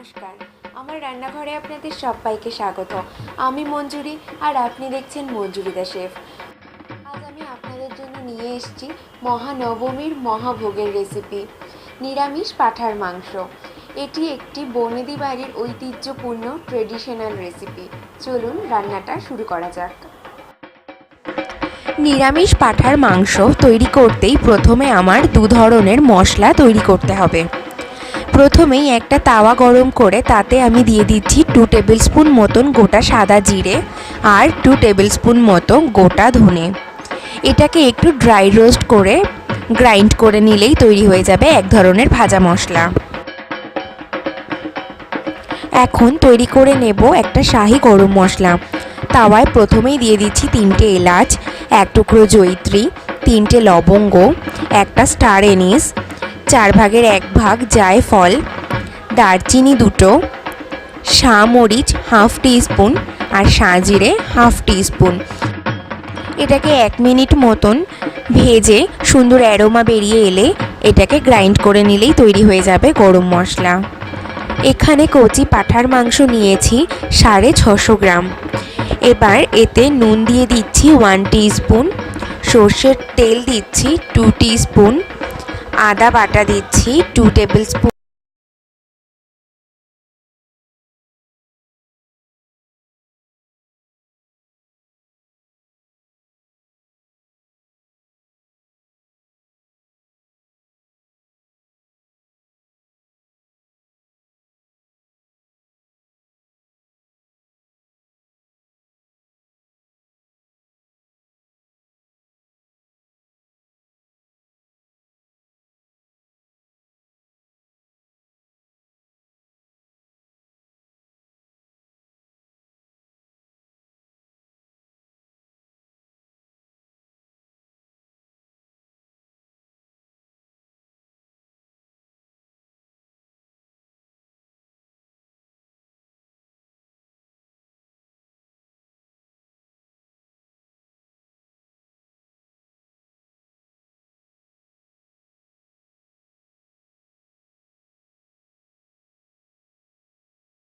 নমস্কার, আমার রান্নাঘরে আপনাদের সবাইকে স্বাগত। আমি মঞ্জুরি আর আপনি দেখছেন মঞ্জুরি দ্য শেফ। আজ আমি আপনাদের জন্য নিয়ে এসেছি মহানবমীর মহাভোগের রেসিপি, নিরামিষ পাঁঠার মাংস। এটি একটি বনেদি বাড়ির ঐতিহ্যপূর্ণ ট্রেডিশনাল রেসিপি। চলুন রান্নাটা শুরু করা যাক। নিরামিষ পাঁঠার মাংস তৈরি করতেই প্রথমে আমার দু ধরনের মশলা তৈরি করতে হবে। প্রথমেই একটা তাওয়া গরম করে তাতে আমি দিয়ে দিচ্ছি 2 টেবিল স্পুন মতন গোটা সাদা জিরে আর 2 টেবিল স্পুন মতো গোটা ধনে। এটাকে একটু ড্রাই রোস্ট করে গ্রাইন্ড করে নিলেই তৈরি হয়ে যাবে এক ধরনের ভাজা মশলা। এখন তৈরি করে নেব একটা শাহি গরম মশলা। তাওয়ায় প্রথমেই দিয়ে দিচ্ছি 3টে এলাচ, 1 টুকরো জয়িত্রী, 3টে লবঙ্গ, একটা স্টার এনিস, 4 ভাগের 1 ভাগ জায়ফল, দারচিনি 2টো, মরিচ হাফ টিস্পুন আর সাজিরে হাফ টিস্পুন। এটাকে 1 মিনিট মতন ভেজে সুন্দর অ্যারোমা বেরিয়ে এলে এটাকে গ্রাইন্ড করে নিলেই তৈরি হয়ে যাবে গরম মশলা। এখানে কচি পাঁঠার মাংস নিয়েছি 650 গ্রাম। এবার এতে নুন দিয়ে দিচ্ছি 1 টিস্পুন, সর্ষের তেল দিচ্ছি 2 টিস্পুন, আদা বাটা দিচ্ছি 2 টেবিল স্পুন,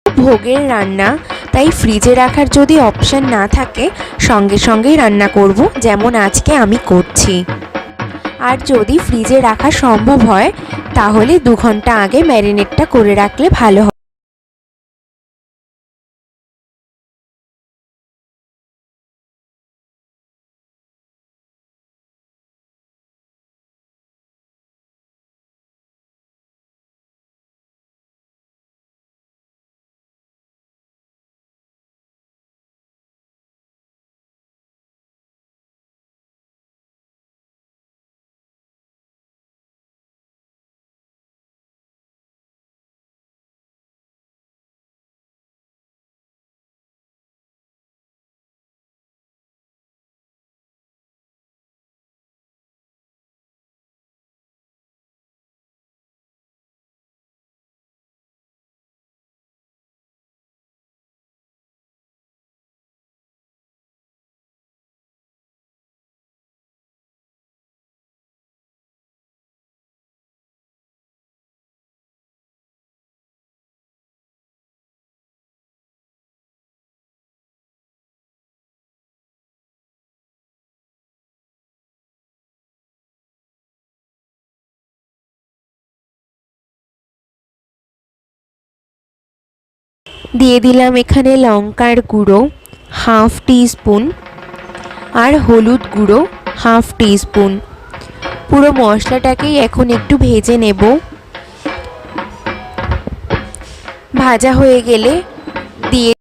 ভোগের রান্না তাই ফ্রিজে রাখার যদি অপশান না থাকে সঙ্গে সঙ্গেই রান্না করব, যেমন আজকে আমি করছি। আর যদি ফ্রিজে রাখা সম্ভব হয় তাহলে 2 ঘন্টা আগে ম্যারিনেটটা করে রাখলে ভালো হয়। দিয়ে দিলাম এখানে লঙ্কার গুঁড়ো হাফ টিস্পুন আর হলুদ গুঁড়ো হাফ টিস্পুন। পুরো মশলাটাকেই এখন একটু ভেজে নেব। ভাজা হয়ে গেলে দিয়ে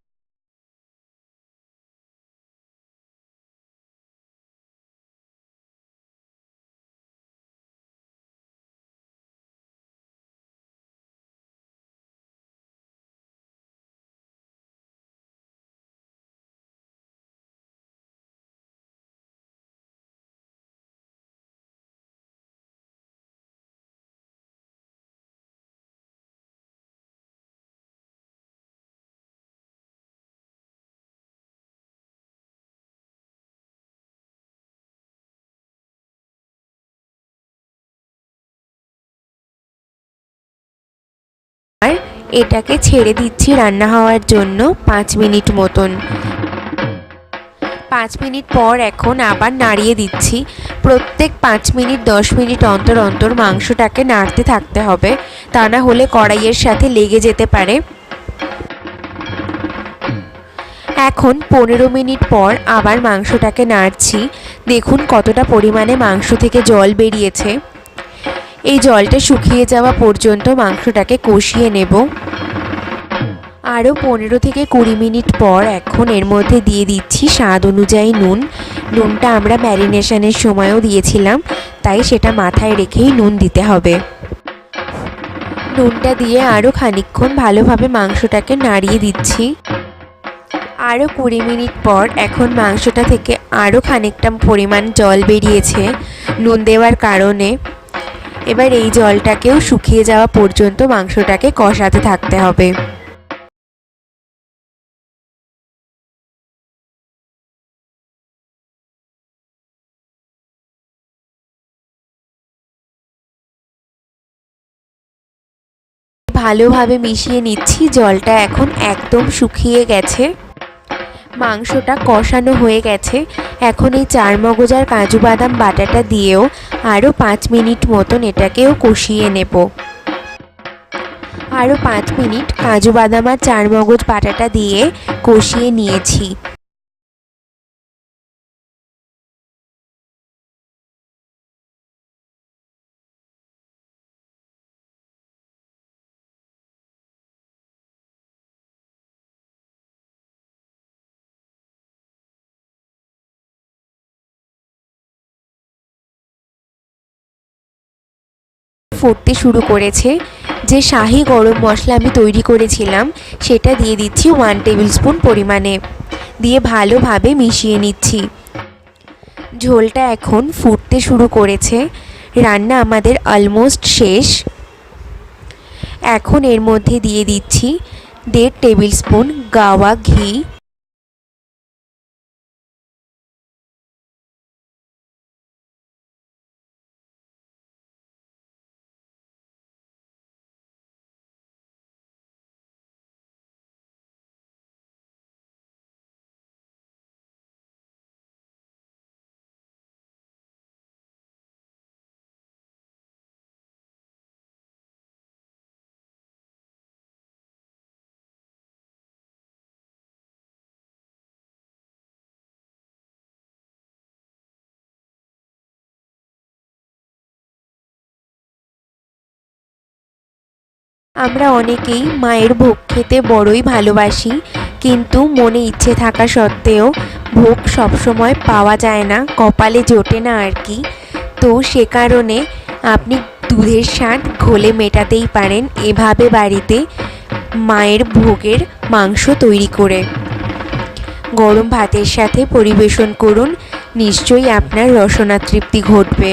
এটাকে ছেড়ে দিচ্ছি রান্না হওয়ার জন্য 5 মিনিট মতন। 5 মিনিট পর এখন আবার নাড়িয়ে দিচ্ছি। প্রত্যেক 5 মিনিট 10 মিনিট অন্তর অন্তর মাংসটাকে নাড়তে থাকতে হবে, তা না হলে কড়াইয়ের সাথে লেগে যেতে পারে। এখন 15 মিনিট পর আবার মাংসটাকে নাড়ছি। দেখুন কতটা পরিমাণে মাংস থেকে জল বেরিয়েছে। এই জলটা শুকিয়ে যাওয়া পর্যন্ত মাংসটাকে কষিয়ে নেব। আরও 15 থেকে 20 মিনিট পর এখন এর মধ্যে দিয়ে দিচ্ছি স্বাদ অনুযায়ী নুন। নুনটা আমরা ম্যারিনেশনের সময়ও দিয়েছিলাম, তাই সেটা মাথায় রেখেই নুন দিতে হবে। নুনটা দিয়ে আরও খানিকক্ষণ ভালোভাবে মাংসটাকে নাড়িয়ে দিচ্ছি। আরও 20 মিনিট পর এখন মাংসটা থেকে আরও খানিকটা পরিমাণ জল বেরিয়েছে নুন দেওয়ার কারণে। এবার এই জলটাকেও শুকিয়ে যাওয়া পর্যন্ত মাংসটাকে কষাতে থাকতে হবে। ভালোভাবে মিশিয়ে নিচ্ছি। জলটা এখন একদম শুকিয়ে গেছে, মাংসটা কষানো হয়ে গেছে। এখন এই চারমগজ আর কাজু বাদাম বাটাটা দিয়েও আরও 5 মিনিট মতন এটাকেও কষিয়ে নেব। আরও 5 মিনিট কাজু বাদাম আর চারমগজ বাটাটা দিয়ে কষিয়ে নিয়েছি। ফুটতে শুরু করেছে। যে শাহি গরম মশলা আমি তৈরি করেছিলাম সেটা দিয়ে দিচ্ছি 1 টেবিল স্পুন পরিমাণে, দিয়ে ভালোভাবে মিশিয়ে নিচ্ছি। ঝোলটা এখন ফুটতে শুরু করেছে। রান্না আমাদের অলমোস্ট শেষ। এখন এর মধ্যে দিয়ে দিচ্ছি 1.5 টেবিল স্পুন গাওয়া ঘি। আমরা অনেকেই মায়ের ভোগ খেতে বড়ই ভালোবাসি, কিন্তু মনে ইচ্ছে থাকা সত্ত্বেও ভোগ সবসময় পাওয়া যায় না, কপালে জোটে না আর কি। তো সে কারণে আপনি দুধের স্বাদ ঘোলে মেটাতেই পারেন এভাবে বাড়িতে মায়ের ভোগের মাংস তৈরি করে। গরম ভাতের সাথে পরিবেশন করুন, নিশ্চয়ই আপনার রসনা তৃপ্তি ঘটবে।